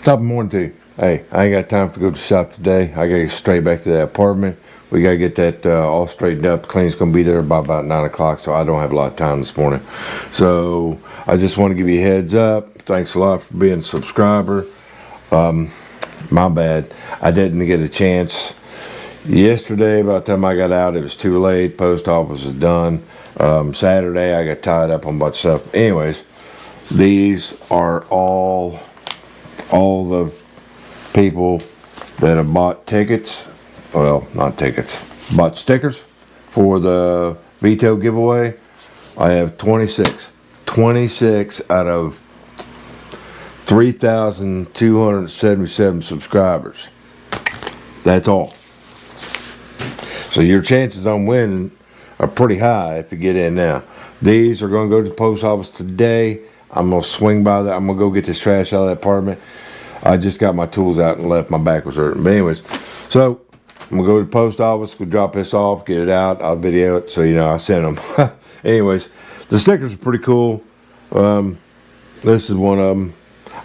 Top of the morning to you. Hey, I ain't got time to go to the shop today. I gotta get straight back to that apartment. We gotta get that all straightened up. The clean's gonna be there by about 9 o'clock, so I don't have a lot of time this morning. So I just want to give you a heads up. Thanks a lot for being a subscriber. My bad. I didn't get a chance. Yesterday, by the time I got out, it was too late. Post office was done. Saturday, I got tied up on a bunch of stuff. Anyways, these are all the people that have bought tickets, well, not tickets, bought stickers for the veto giveaway. I have 26 out of 3,277 subscribers. That's all. So your chances on winning are pretty high if you get in now. These are going to go to the post office today. I'm going to swing by that. I'm going to go get this trash out of that apartment. I just got my tools out and left. My back was hurting. But anyways, so I'm going to go to the post office, go drop this off, get it out. I'll video it so you know I sent them. Anyways, the stickers are pretty cool. This is one of them.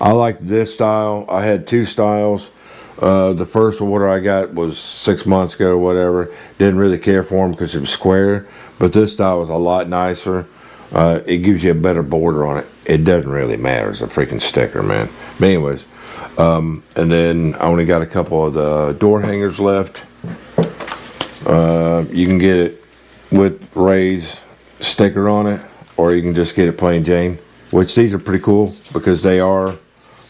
I like this style. I had two styles. The first order I got was 6 months ago or whatever. Didn't really care for them because it was square. But this style was a lot nicer. It gives you a better border on it. It doesn't really matter. It's a freaking sticker, man. But anyways, and then I only got a couple of the door hangers left. You can get it with Ray's sticker on it, or you can just get it plain Jane. Which these are pretty cool because they are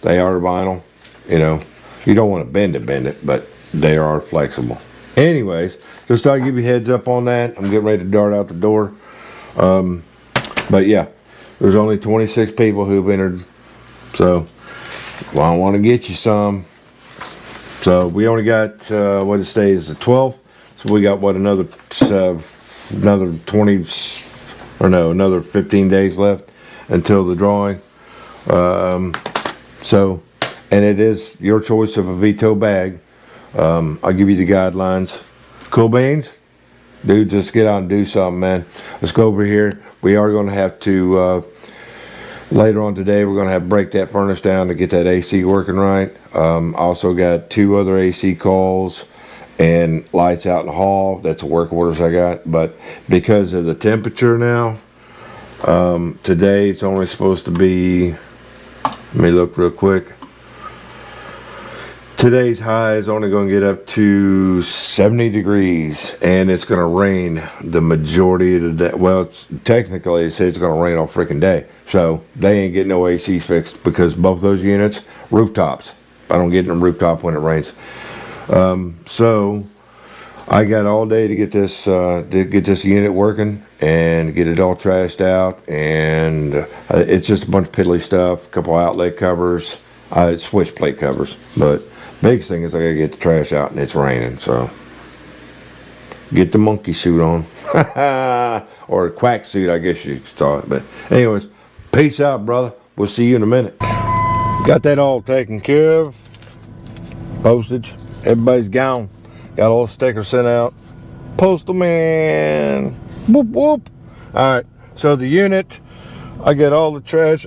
vinyl. You know, you don't want to bend it, but they are flexible. Anyways, just thought I'd give you a heads up on that. I'm getting ready to dart out the door. But yeah, there's only 26 people who've entered. So, well, I want to get you some. So we only got, what it stays, the 12th. So we got, what, another 15 days left until the drawing. So, and it is your choice of a veto bag. I'll give you the guidelines. Cool beans? Dude, just get out and do something, man. Let's go over here. We are going to have to, later on today, we're going to have to break that furnace down to get that AC working right. Also got 2 other AC calls and lights out in the hall. That's the work orders I got. But because of the temperature now, today it's only supposed to be, let me look real quick. Today's high is only going to get up to 70 degrees, and it's going to rain the majority of the day. Well, technically, it says it's going to rain all freaking day. So they ain't getting no ACs fixed because both those units, rooftops. I don't get them rooftop when it rains. So I got all day to get this unit working and get it all trashed out. And it's just a bunch of piddly stuff, a couple outlet covers, switch plate covers, but biggest thing is I gotta get the trash out and it's raining, so get the monkey suit on. Or a quack suit, I guess you could call it. But anyways, peace out, brother. We'll see you in a minute. Got that all taken care of. Postage. Everybody's gone. Got all the stickers sent out. Postal man. Whoop whoop. Alright, so the unit, I got all the trash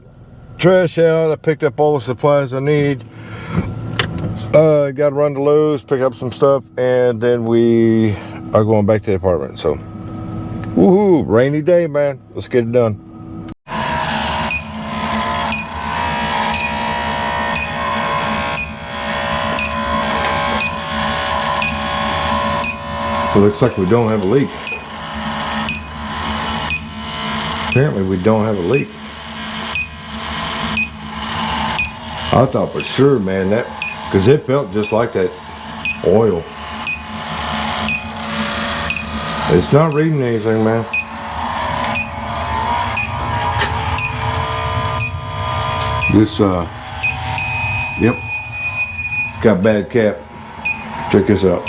out. I picked up all the supplies I need. Got to run to Lowe's, pick up some stuff, and then we are going back to the apartment. So, woohoo, rainy day, man. Let's get it done. It looks like we don't have a leak. Apparently we don't have a leak. I thought for sure, man, that, because it felt just like that oil. It's not reading anything, man. This, yep, got bad cap. Check this out.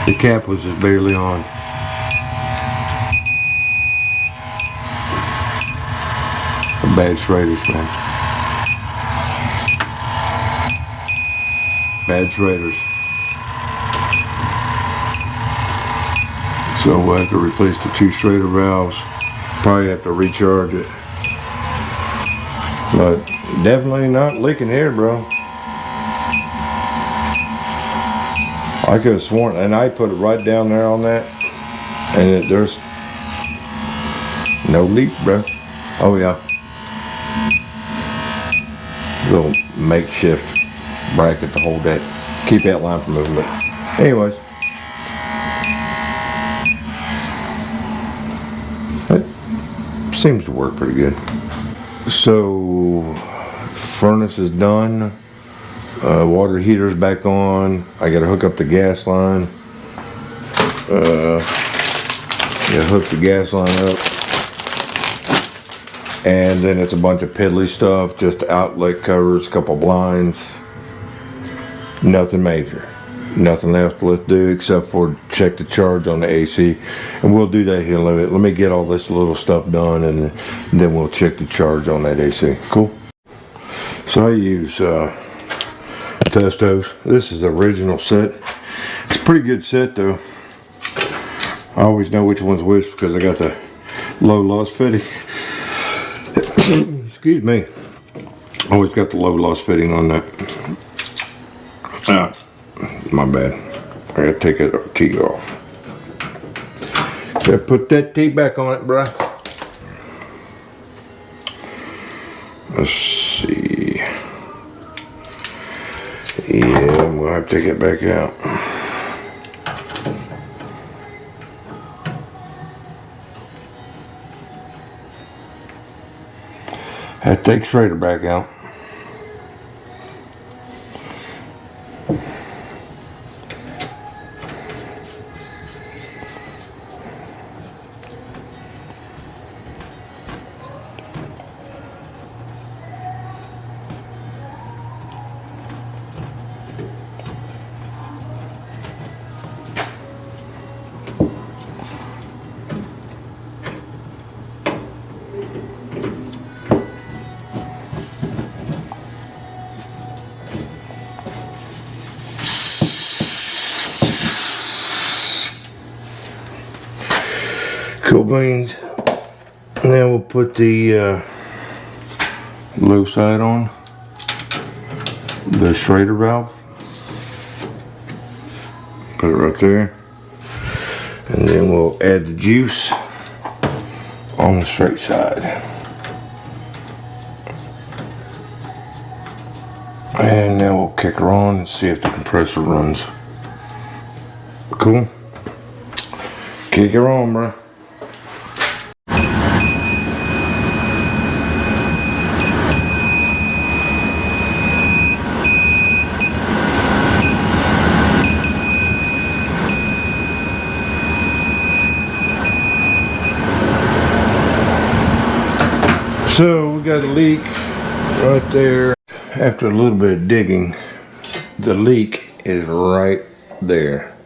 The cap was just barely on. Bad shredders, man. Bad shredders. So we'll have to replace the 2 Schrader valves. Probably have to recharge it. But definitely not leaking here, bro. I could have sworn, and I put it right down there on that, and there's no leak, bro. Oh yeah. Little makeshift bracket to hold that, keep that line from moving. But anyways, that seems to work pretty good. So furnace is done. Water heater's back on. I gotta hook up the gas line. Hook the gas line up. And then it's a bunch of piddly stuff, just outlet covers, couple blinds. Nothing major. Nothing else to let's do except for check the charge on the AC. And we'll do that here in a little bit. Let me get all this little stuff done and then we'll check the charge on that AC. Cool? So I use Testos. This is the original set. It's a pretty good set though. I always know which one's which because I got the low loss fitting. Excuse me. Always got the low loss fitting on that. My bad. I gotta take that T off. Gotta put that T back on it, bruh. Let's see. Yeah, I'm gonna have to take it back out. Had to take Schrader back out. Cool beans. Now we'll put the low side on the Schrader valve. Put it right there. And then we'll add the juice on the straight side. And now we'll kick her on and see if the compressor runs. Cool? Kick her on, bro. So we got a leak right there. After a little bit of digging, the leak is right there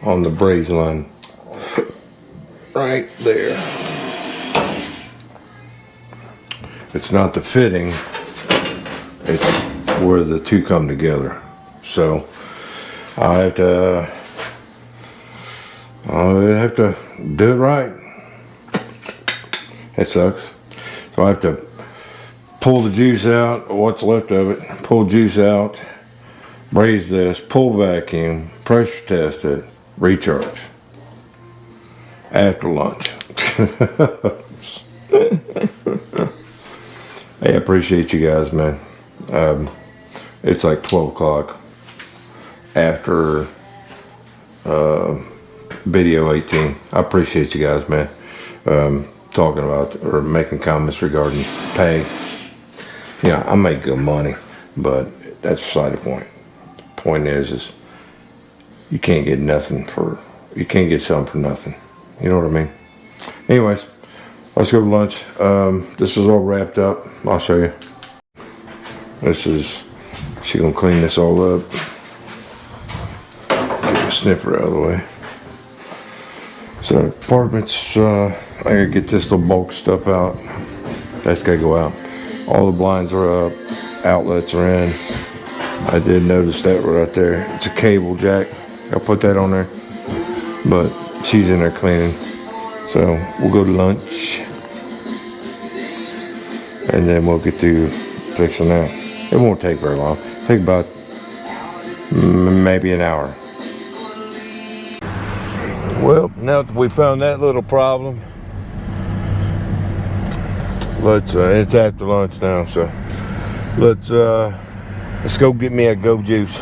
on the braze line. Right there. It's not the fitting, it's where the two come together. So I have to do it right. It sucks. So I have to pull the juice out, or what's left of it, pull juice out, braze this, pull vacuum, pressure test it, recharge. After lunch. Hey, I appreciate you guys, man. It's like 12 o'clock after video 18. I appreciate you guys, man. Talking about or making comments regarding pay. Yeah, I make good money, but that's beside the point. The point is you can't get something for nothing. You know what I mean? Anyways, let's go to lunch. This is all wrapped up. I'll show you. She gonna clean this all up. Get the sniffer out of the way. So apartments, I gotta get this little bulk stuff out. That's gotta go out. All the blinds are up, outlets are in. I did notice that right there. It's a cable jack. I'll put that on there. But She's in there cleaning. So we'll go to lunch. And then we'll get to fixing that. It won't take very long. Take about maybe an hour. Well, now that we found that little problem, let's it's after lunch now, so let's go get me a Go Juice.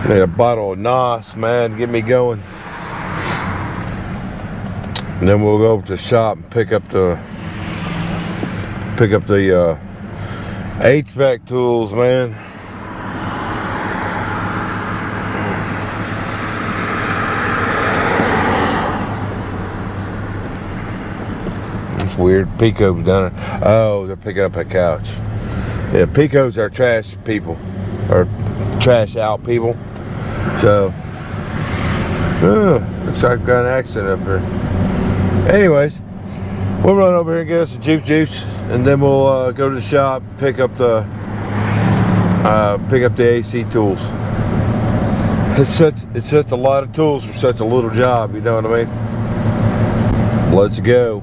Need a bottle of NOS, man, to get me going. And then we'll go over to the shop and pick up the HVAC tools, man. It's weird. Pico's done it. Oh, they're picking up a couch. Yeah, Pico's our trash people, or trash out people. So, looks like I've got an accident up here. Anyways, we'll run over here and get us a juice, and then we'll go to the shop, pick up the AC tools. It's just a lot of tools for such a little job. You know what I mean? Let's go.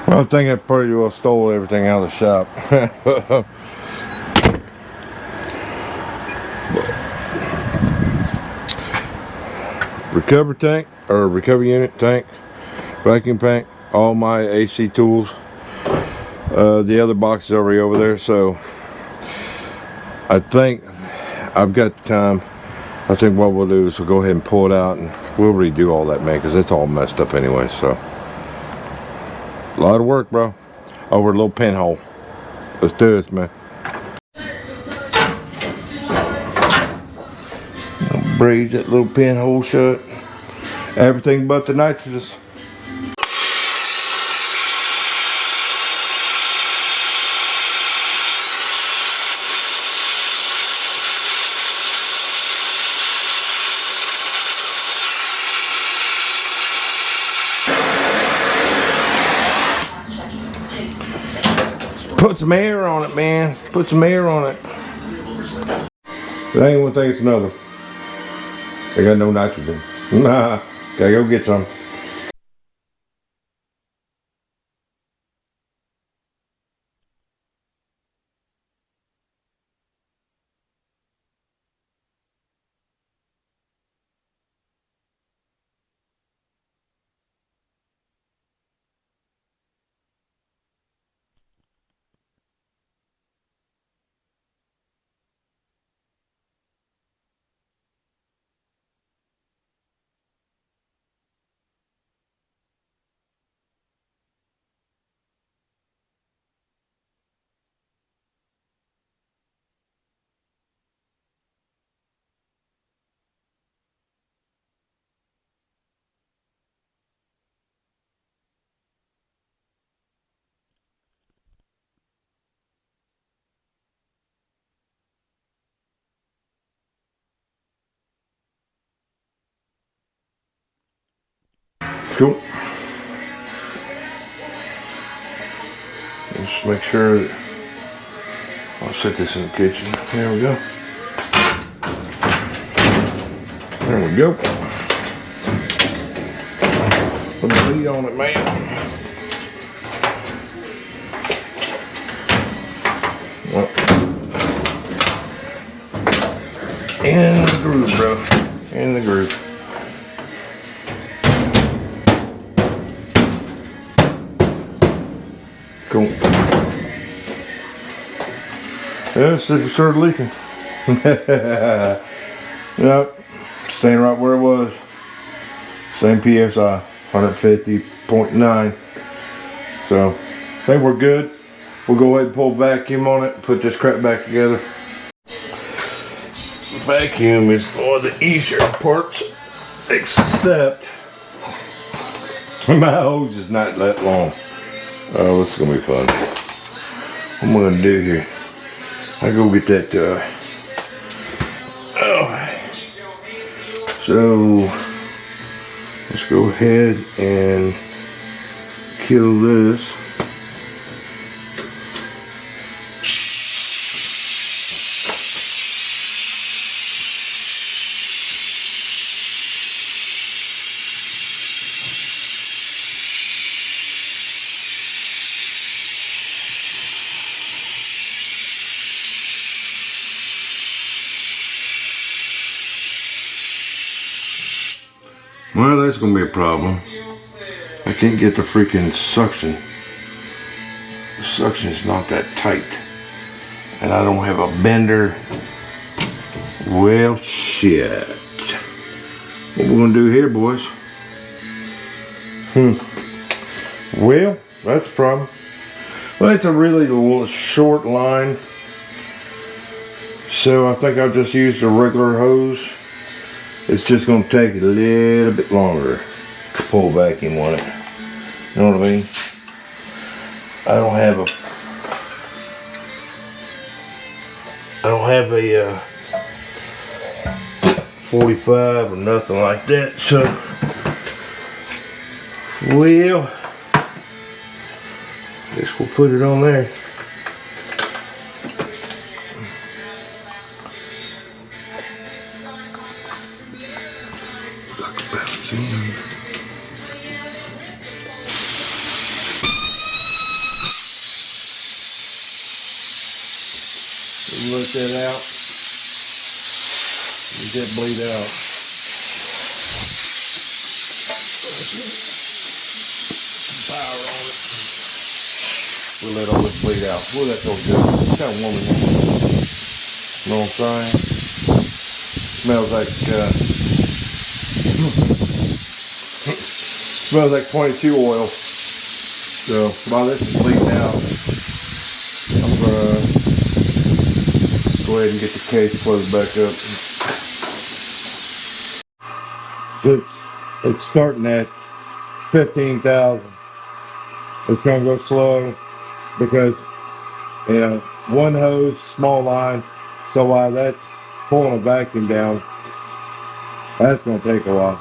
Well, I think I pretty well stole everything out of the shop. Recover tank, or recovery unit tank, vacuum tank, all my AC tools. The other box is already over there, so I think I've got the time. I think what we'll do is we'll go ahead and pull it out and we'll redo all that, man, because it's all messed up anyway. So a lot of work, bro, over a little pinhole. Let's do this, man. Breeze that little pinhole shut. Everything but the nitrogen. Put some air on it, man. Put some air on it. But ain't one thing, it's another. They got no nitrogen. Nah, gotta go get some. Cool. Just make sure that I'll set this in the kitchen. There we go. There we go. Put the lid on it, man. In the groove, bro. In the groove. Cool. Yeah, see if it started leaking. Yep. Staying right where it was. Same PSI. 150.9. So, I think we're good. We'll go ahead and pull vacuum on it and put this crap back together. Vacuum is one of the easier parts, except my hose is not that long. Oh, this is gonna be fun. What am I gonna do here? I go get that. So let's go ahead and kill this. Well, that's gonna be a problem. I can't get the freaking suction. The suction's not that tight. And I don't have a bender. Well, shit. What we gonna do here, boys? Well, that's the problem. Well, it's a really little short line. So I think I'll just use the regular hose. It's just gonna take a little bit longer to pull vacuum on it. You know what I mean? I don't have a 45 or nothing like that, so well, guess we'll put it on there. Let that out. Let that bleed out. Power on it. We'll let all this bleed out. Well, that's all good. It's kind of warm in here. You know what I'm saying? Smells like smells like 22 oil. So while this is bleeding out, I'm gonna go ahead and get the case closed back up. It's starting at 15,000. It's gonna go slow because, you know, one hose, small line. So while that's pulling a vacuum down, that's gonna take a while.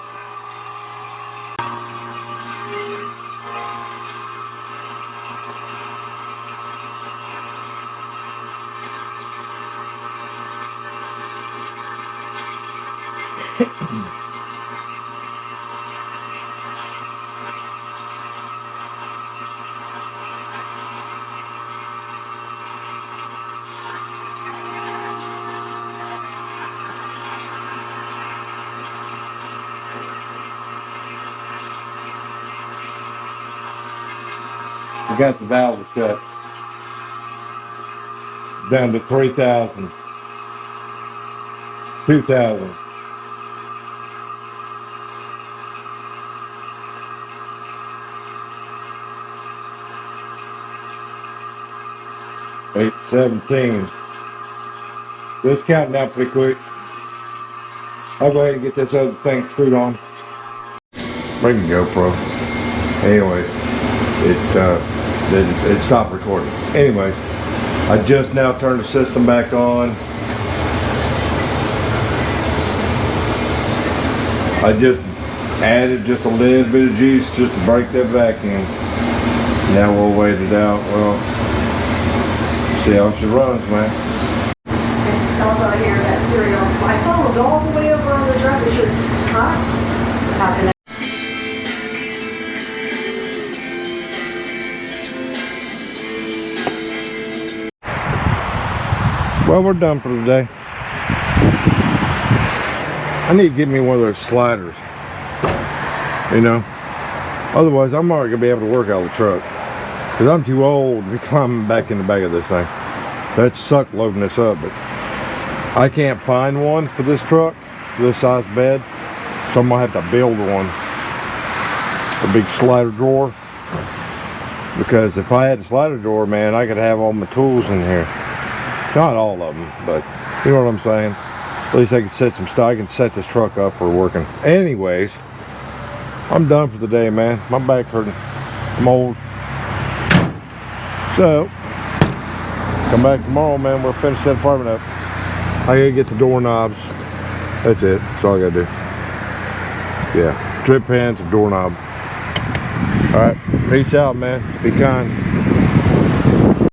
I got the valve shut down to 3,000, 2,000. Eight, 17. It's counting down pretty quick. I'll go ahead and get this other thing screwed on. Bring the GoPro. Anyway, it stopped recording. Anyway, I just now turned the system back on. I just added just a little bit of juice just to break that vacuum. Now we'll wait it out. Well, see how she runs, man. And also I hear that cereal. I followed all the way over on the dresser. She was, huh? How can I? Well, we're done for today. I need to get me one of those sliders. You know? Otherwise, I'm not going to be able to work out of the truck. Because I'm too old to be climbing back in the back of this thing. That sucked loading this up, but I can't find one for this truck, for this size bed. So I'm going to have to build one. A big slider drawer. Because if I had a slider drawer, man, I could have all my tools in here. Not all of them, but you know what I'm saying? At least I can set some stuff. I can set this truck up for working. Anyways, I'm done for the day, man. My back's hurting. I'm old. So, come back tomorrow, man. We'll finish that apartment up. I gotta get the doorknobs. That's it. That's all I gotta do. Yeah, drip pans and doorknob. All right, peace out, man. Be kind.